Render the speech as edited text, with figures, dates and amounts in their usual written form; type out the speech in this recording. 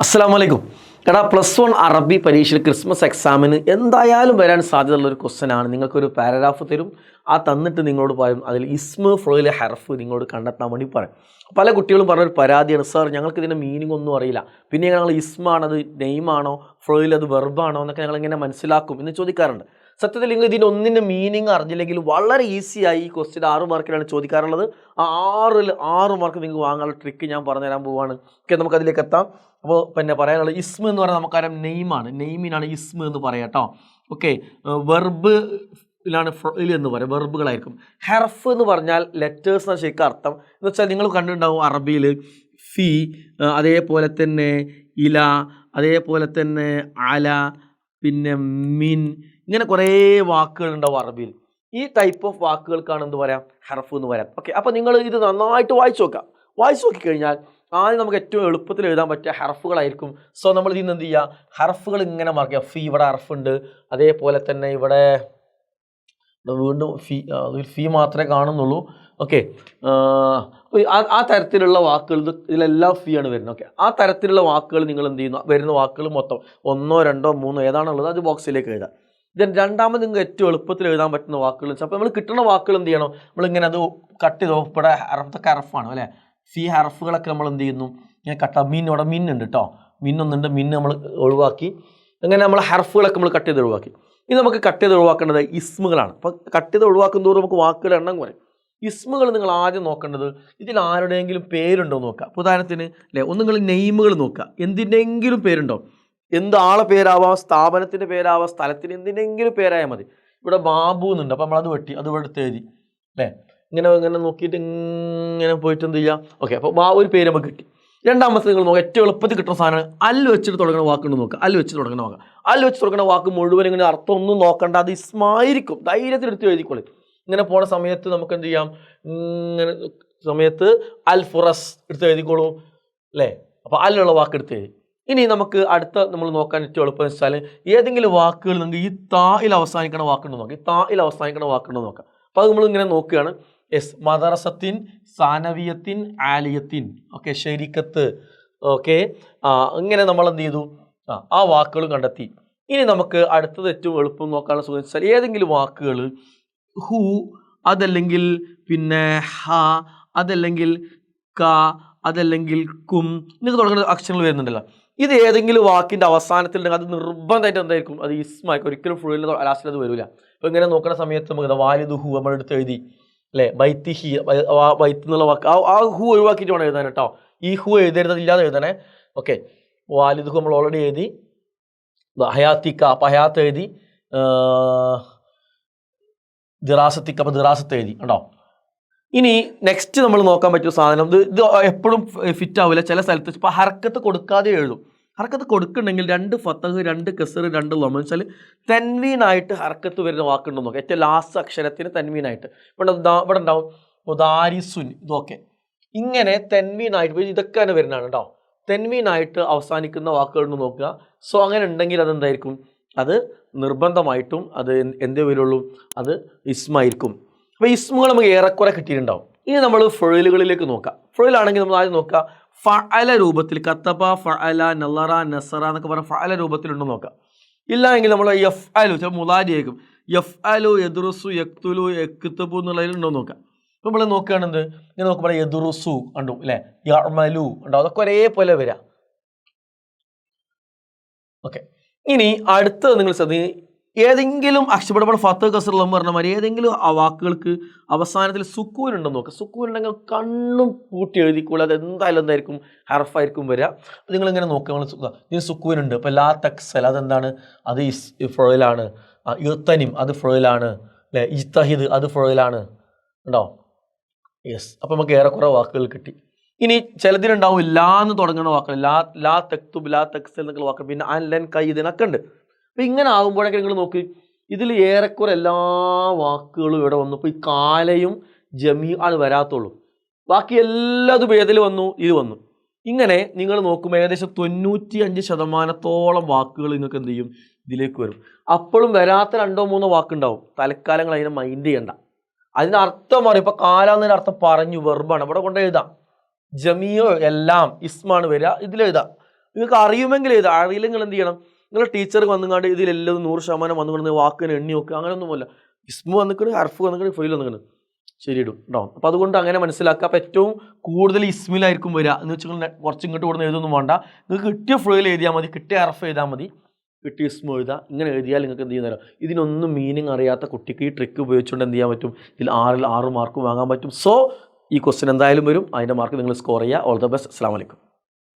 അസ്സലാമലൈക്കും. എടാ, +1 അറബി പരീക്ഷയിൽ ക്രിസ്മസ് എക്സാമിന് എന്തായാലും വരാൻ സാധ്യതയുള്ളൊരു ക്വസ്റ്റ്യനാണ്. നിങ്ങൾക്കൊരു പാരഗ്രാഫ് തരും, ആ തന്നിട്ട് നിങ്ങളോട് പറയും അതിൽ ഇസ്മ ഫുളിലെ ഹർഫ് നിങ്ങളോട് കണ്ടെത്താൻ വേണ്ടി പറയും. പല കുട്ടികളും പറഞ്ഞൊരു പരാതിയാണ്, സാർ ഞങ്ങൾക്ക് ഇതിൻ്റെ മീനിങ് ഒന്നും അറിയില്ല, പിന്നെ ഞങ്ങൾ ഇസ്മാണത് നെയിമാണോ ഫ്ലോയിൽ അത് വെർബാണോ എന്നൊക്കെ ഞങ്ങൾ എങ്ങനെ മനസ്സിലാക്കും എന്ന് ചോദിക്കാറുണ്ട്. സത്യത്തിൽ നിങ്ങൾ ഇതിൻ്റെ ഒന്നിൻ്റെ മീനിങ് അറിഞ്ഞില്ലെങ്കിൽ വളരെ ഈസിയായി ഈ ക്വസ്റ്റ്യൻ 6 മാർക്കിലാണ് ചോദിക്കാറുള്ളത്. ആ 6 മാർക്ക് നിങ്ങൾക്ക് വാങ്ങാനുള്ള ട്രിക്ക് ഞാൻ പറഞ്ഞുതരാൻ പോവുകയാണ്. ഓക്കെ, നമുക്കതിലേക്ക് എത്താം. അപ്പോൾ പിന്നെ പറയാനുള്ളത് ഇസ്മ എന്ന് പറഞ്ഞാൽ നമുക്കറിയാം നെയിമാണ്, നെയിമിനാണ് ഇസ്മ എന്ന് പറയാം കേട്ടോ. ഓക്കെ, വെർബിലാണ് ഫിൽ എന്ന് പറയും, വെർബുകളായിരിക്കും. ഹർഫ് എന്ന് പറഞ്ഞാൽ ലെറ്റേഴ്സ് എന്നാണ് ശരിക്കും അർത്ഥം. എന്ന് വെച്ചാൽ നിങ്ങൾ കണ്ടിട്ടുണ്ടാവും അറബിയിൽ ഫി, അതേപോലെ തന്നെ ഇല, അതേപോലെ തന്നെ അല, പിന്നെ മിൻ, ഇങ്ങനെ കുറേ വാക്കുകളുണ്ടാവും അറബിയിൽ. ഈ ടൈപ്പ് ഓഫ് വാക്കുകൾക്കാണ് എന്ത് പറയാം, ഹർഫ് എന്ന് പറയാം. ഓക്കെ, അപ്പോൾ നിങ്ങൾ ഇത് നന്നായിട്ട് വായിച്ചു നോക്കാം. വായിച്ചു നോക്കിക്കഴിഞ്ഞാൽ ആദ്യം നമുക്ക് ഏറ്റവും എളുപ്പത്തിൽ എഴുതാൻ പറ്റിയ ഹർഫുകളായിരിക്കും. സോ നമ്മൾ ഇതിൽ നിന്ന് എന്ത് ചെയ്യുക, ഹർഫുകൾ ഇങ്ങനെ മാർക്ക് ചെയ്യുക. ഫി, ഇവിടെ ഹർഫുണ്ട്, അതേപോലെ തന്നെ ഇവിടെ വീണ്ടും ഫി മാത്രമേ കാണുന്നുള്ളൂ. ഓക്കെ, ആ തരത്തിലുള്ള വാക്കുകൾ ഇതിലെല്ലാം ഫി ആണ് വരുന്നത്. ഓക്കെ, ആ തരത്തിലുള്ള വാക്കുകൾ നിങ്ങൾ എന്ത് ചെയ്യുന്നു, വരുന്ന വാക്കുകൾ മൊത്തം 1, 2, 3 ഏതാണുള്ളത് അത് ബോക്സിലേക്ക് എഴുതാം. ദെൻ രണ്ടാമത് നിങ്ങൾക്ക് ഏറ്റവും എളുപ്പത്തിൽ എഴുതാൻ പറ്റുന്ന വാക്കുകൾ വെച്ചാൽ അപ്പോൾ നമ്മൾ കിട്ടുന്ന വാക്കുകൾ എന്ത് ചെയ്യണം, നമ്മളിങ്ങനെ അത് കട്ട് ചെയ്തോ. ഇവിടെ ഹർഫൊക്കെ ഹർഫാണ് അല്ലേ, ഫി ഹർഫുകളൊക്കെ നമ്മൾ എന്ത് ചെയ്യുന്നു, ഇങ്ങനെ കട്ട. മീൻ, ഇവിടെ മിന്നുണ്ട് കേട്ടോ, മിന്നൊന്നുണ്ട്, മിന്ന് നമ്മൾ ഒഴിവാക്കി. അങ്ങനെ നമ്മൾ ഹർഫുകളൊക്കെ നമ്മൾ കട്ട് ചെയ്ത് ഒഴിവാക്കി. ഇനി നമുക്ക് കട്ട് ചെയ്ത് ഒഴിവാക്കേണ്ടത് ഇസ്മുകളാണ്. അപ്പോൾ കട്ട് ചെയ്ത് ഒഴിവാക്കും തോറും നമുക്ക് വാക്കുകളുടെ എണ്ണം കുറയും. ഇസ്മുകൾ നിങ്ങൾ ആദ്യം നോക്കേണ്ടത് ഇതിൽ ആരുടെയെങ്കിലും പേരുണ്ടോ എന്ന് നോക്കുക. അപ്പോൾ ഉദാഹരണത്തിന് അല്ലേ, ഒന്ന് നിങ്ങൾ നെയിമുകൾ നോക്കുക, എന്തിൻ്റെങ്കിലും പേരുണ്ടോ. എന്ത് ആളെ പേരാവാം, സ്ഥാപനത്തിൻ്റെ പേരാവാം, സ്ഥലത്തിന് എന്തിനെങ്കിലും പേരായാൽ മതി. ഇവിടെ ബാബു എന്നുണ്ട്, അപ്പോൾ നമ്മളത് വെട്ടി, അത് ഇവിടെ എടുത്ത് എഴുതി അല്ലേ. ഇങ്ങനെ നോക്കിയിട്ട് ഇങ്ങനെ പോയിട്ട് എന്ത് ചെയ്യുക. ഓക്കെ, അപ്പോൾ ഒരു പേര് നമുക്ക് കിട്ടി. രണ്ടാമത്തെ നിങ്ങൾ നോക്കുക, ഏറ്റവും എളുപ്പത്തിൽ കിട്ടുന്ന സാധനമാണ് അല്ല് വെച്ചിട്ട് തുടങ്ങുന്ന വാക്കുണ്ട് നോക്കുക. അല്ല് വെച്ച് തുടങ്ങുന്ന നോക്കുക. അല്ല് വെച്ച് തുടങ്ങുന്ന വാക്ക് മുഴുവൻ ഇങ്ങനെ അർത്ഥം ഒന്നും നോക്കണ്ട, അത് ഇസ്മായിരിക്കും, ധൈര്യത്തിൽ എടുത്ത് എഴുതിക്കൊള്ളി. ഇങ്ങനെ പോണ സമയത്ത് നമുക്ക് എന്ത് ചെയ്യാം, ഇങ്ങനെ സമയത്ത് അൽ ഫുറസ് എടുത്ത് എഴുതിക്കോളൂ അല്ലേ. അപ്പോൾ അല്ലുള്ള വാക്ക് എടുത്ത് എഴുതി. ഇനി നമുക്ക് അടുത്ത നമ്മൾ നോക്കാൻ ഏറ്റവും എളുപ്പം വെച്ചാൽ ഏതെങ്കിലും വാക്കുകൾ നിങ്ങൾക്ക് ഈ തായിൽ അവസാനിക്കുന്ന വാക്കുണ്ടോ നോക്കാം. ഈ തായിൽ അവസാനിക്കുന്ന വാക്കുണ്ടോ നോക്കാം. അപ്പോൾ അത് നമ്മൾ ഇങ്ങനെ നോക്കുകയാണ്. യെസ്, മദറസത്തിൻ, സാനവിയത്തിൻ, ആലിയത്തിൻ, ഓക്കെ, ഷെരിക്കത്ത്, ഓക്കെ, ഇങ്ങനെ നമ്മൾ എന്ത് ചെയ്തു, ആ വാക്കുകൾ കണ്ടെത്തി. ഇനി നമുക്ക് അടുത്തത് ഏറ്റവും എളുപ്പം നോക്കാനുള്ള സുഖം വെച്ചാൽ ഏതെങ്കിലും വാക്കുകൾ ഹു, അതല്ലെങ്കിൽ പിന്നെ ഹ, അതല്ലെങ്കിൽ ക, അതല്ലെങ്കിൽ കും, ഇതൊക്കെ തുടങ്ങുന്ന അക്ഷരങ്ങൾ വരുന്നുണ്ടല്ലോ. ഇത് ഏതെങ്കിലും വാക്കിൻ്റെ അവസാനത്തിലുണ്ടെങ്കിൽ അത് നിർബന്ധമായിട്ട് എന്തായിരിക്കും, അത് ഇസ്മായിരിക്കും. ഒരിക്കലും ഫുള്ളിൽ ലാസ്റ്റിൽ അത് വരില്ല. അപ്പോൾ ഇങ്ങനെ നോക്കുന്ന സമയത്ത് നമുക്ക് വാലിദുഹു നമ്മൾ എടുത്ത് എഴുതി അല്ലേ. ബൈത്തിഹി, ബൈത്ത് എന്നുള്ള വാക്ക് ആ ഹു ഒഴിവാക്കിയിട്ട് വേണം എഴുതാൻ കേട്ടോ. ഈ ഹു എഴുതരുത്, ഇല്ലാതെ എഴുതണേ. ഓക്കെ, വാലിദുഹു നമ്മൾ ഓൾറെഡി എഴുതി. ഹയാത്തിക്ക, അപ്പോൾ ഹയാത്ത് എഴുതി. ദിറാസത്തിക്ക, അപ്പോൾ ദിറാസത്ത് എഴുതി കേട്ടോ. ഇനി നെക്സ്റ്റ് നമ്മൾ നോക്കാൻ പറ്റിയ സാധനം, ഇത് എപ്പോഴും ഫിറ്റ് ആവില്ല. ചില സ്ഥലത്ത് ഇപ്പോൾ ഹർക്കത്ത് കൊടുക്കാതെ എഴുതും. ഹർക്കത്ത് കൊടുക്കുന്നുണ്ടെങ്കിൽ 2 ഫത്തഹ്, 2 കസർ, 2 ലൊമ വെച്ചാൽ തൻവീനായിട്ട് ഹർക്കത്ത് വരുന്ന വാക്കുണ്ടോ നോക്കാം. ഏറ്റവും ലാസ്റ്റ് അക്ഷരത്തിന് തൻവീനായിട്ട് ഇവിടെ ഉണ്ടാവും മുദാരിസുൻ, ഇതൊക്കെ ഇങ്ങനെ തൻവീനായിട്ട് ഇതൊക്കെ തന്നെ വരുന്നതാണ് കേട്ടോ. തൻവീനായിട്ട് അവസാനിക്കുന്ന വാക്കുകളെന്ന് നോക്കുക. സോ അങ്ങനെ ഉണ്ടെങ്കിൽ അതെന്തായിരിക്കും, അത് നിർബന്ധമായിട്ടും അത് എന്തേ വരുള്ളൂ, അത് ഇസ്മായിരിക്കും. അപ്പോൾ ഇസ്മുകൾ നമുക്ക് ഏറെക്കുറെ കിട്ടിയിട്ടുണ്ടാവും. ഇനി നമ്മൾ ഫൊയിലുകളിലേക്ക് നോക്കാം. ഫൊയിലാണെങ്കിൽ നമ്മൾ ആദ്യം നോക്കുക ഫഅല രൂപത്തിൽ, കത്തബ, ഫഅല, നളറ, നസറ എന്നൊക്കെ പറഞ്ഞ ഫഅല രൂപത്തിലുണ്ടോ നോക്കാം. ഇല്ല എങ്കിൽ നമ്മൾ യഫ്അലു, ചില മുലാരിയായിരിക്കും, യഫ്അലു, യദ്റുസു, യക്തുലു, യക്തബു എന്നുള്ളതിലുണ്ടോ നോക്കാം. അപ്പോൾ നമ്മൾ നോക്കുകയാണെന്ത്, ഇങ്ങനെ നോക്കുമ്പോൾ യദ്റുസു കണ്ടു അല്ലേ, യഅമലു ഉണ്ടോ, അതൊക്കെ ഒരേപോലെ വരാം. ഓക്കെ, ഇനി അടുത്തത് നിങ്ങൾ ശ്രദ്ധിക്കുക, ഏതെങ്കിലും അക്ഷരപ്പെടുമ്പോൾ ഫത്ത് കസറുള്ള പറഞ്ഞ മാതിരി ഏതെങ്കിലും ആ വാക്കുകൾക്ക് അവസാനത്തിൽ സുക്കൂൻ ഉണ്ടെന്ന് നോക്കുക. സുക്കൂൻ ഉണ്ടെങ്കിൽ കണ്ണും പൂട്ടി എഴുതിക്കോളൂ, അത് എന്തായാലും എന്തായിരിക്കും, ഹർഫായിരിക്കും വരിക. നിങ്ങളിങ്ങനെ നോക്കുക, നിങ്ങൾ ഇതിന് സുക്കൂൻ ഉണ്ട്. ഇപ്പോൾ ലാ തക്സൽ അതെന്താണ്, അത് ഫൊയിലാണ്. യുത്തനിം അത് ഫൊയിലാണ് അല്ലേ. ഇജ്തഹിദ് അത് ഫൊയിലാണ് ഉണ്ടോ. യെസ്, അപ്പോൾ നമുക്ക് ഏറെക്കുറെ വാക്കുകൾ കിട്ടി. ഇനി ചിലതിനുണ്ടാവും ലാ എന്ന് തുടങ്ങുന്ന വാക്കുകൾ, ലാ തക്തുബ്, ലാ തക്സൽ എന്നൊക്കെ വാക്കുകൾ, പിന്നെ അല്ലൻ, കൈ, ഇതിനൊക്കെ ഉണ്ട്. അപ്പോൾ ഇങ്ങനെ ആകുമ്പോഴൊക്കെ നിങ്ങൾ നോക്കി ഇതിൽ ഏറെക്കുറെ എല്ലാ വാക്കുകളും ഇവിടെ വന്നു. ഇപ്പോൾ ഈ കാലയും ജമീ ആണ് വരാത്തുള്ളൂ, ബാക്കി എല്ലാതും ഏതിൽ വന്നു, ഇത് വന്നു. ഇങ്ങനെ നിങ്ങൾ നോക്കുമ്പോൾ ഏകദേശം 95% വാക്കുകൾ നിങ്ങൾക്ക് എന്ത് ചെയ്യും, ഇതിലേക്ക് വരും. അപ്പോഴും വരാത്ത 2-3 വാക്കുണ്ടാവും. തൽക്കാലങ്ങൾ അതിനെ മൈൻഡ് ചെയ്യണ്ട. അതിൻ്റെ അർത്ഥം പറയും. ഇപ്പോൾ കാല എന്നതിൻ്റെ അർത്ഥം പറഞ്ഞു, വെർബാണ്, ഇവിടെ കൊണ്ട് എഴുതാം. ജമിയോ എല്ലാം ഇസ്മാണ് വരിക, ഇതിലെഴുതാം. നിങ്ങൾക്ക് അറിയുമെങ്കിൽ എഴുതുക, അറിയില്ലെങ്കിൽ എന്ത് ചെയ്യണം, നിങ്ങൾ ടീച്ചർ വന്നുകൊണ്ട് ഇതിലെല്ലാം 100% വന്നുകൊണ്ട് വാക്കിന് എണ്ണി നോക്കുക, അങ്ങനെയൊന്നുമല്ല. ഇസ്മു വന്നിക്കണ്, ഹർഫ് വന്നിക്കണ്, ഫെയിൽ വന്നിക്കണ്, ശരി ഇടും കേട്ടോ. അപ്പോൾ അതുകൊണ്ട് അങ്ങനെ മനസ്സിലാക്കുക. അപ്പോൾ ഏറ്റവും കൂടുതൽ ഇസ്മിലായിരിക്കും വരിക എന്ന് വെച്ചാൽ കുറച്ച് ഇങ്ങോട്ട് കൊടുന്ന് എഴുതൊന്നും വേണ്ട, നിങ്ങൾക്ക് കിട്ടിയ ഫ്ലോയിൽ എഴുതിയാൽ മതി, കിട്ടിയ ഹർഫ് എഴുതാൽ മതി, കിട്ടിയ ഇസ്മു എഴുതുക. ഇങ്ങനെ എഴുതിയാൽ നിങ്ങൾക്ക് എന്ത് ചെയ്യുന്നതരാം, ഇതിനൊന്നും മീനിങ് അറിയാത്ത കുട്ടിക്ക് ഈ ട്രിക്ക് ഉപയോഗിച്ചുകൊണ്ട് എന്ത് ചെയ്യാൻ പറ്റും, ഇതിൽ 6 മാർക്ക് വാങ്ങാൻ പറ്റും. സോ ഈ ക്വസ്റ്റ്യൻ എന്തായാലും വരും, അതിൻ്റെ മാർക്ക് നിങ്ങൾ സ്കോർ ചെയ്യുക. All the best. അസ്സലാമു അലൈക്കും.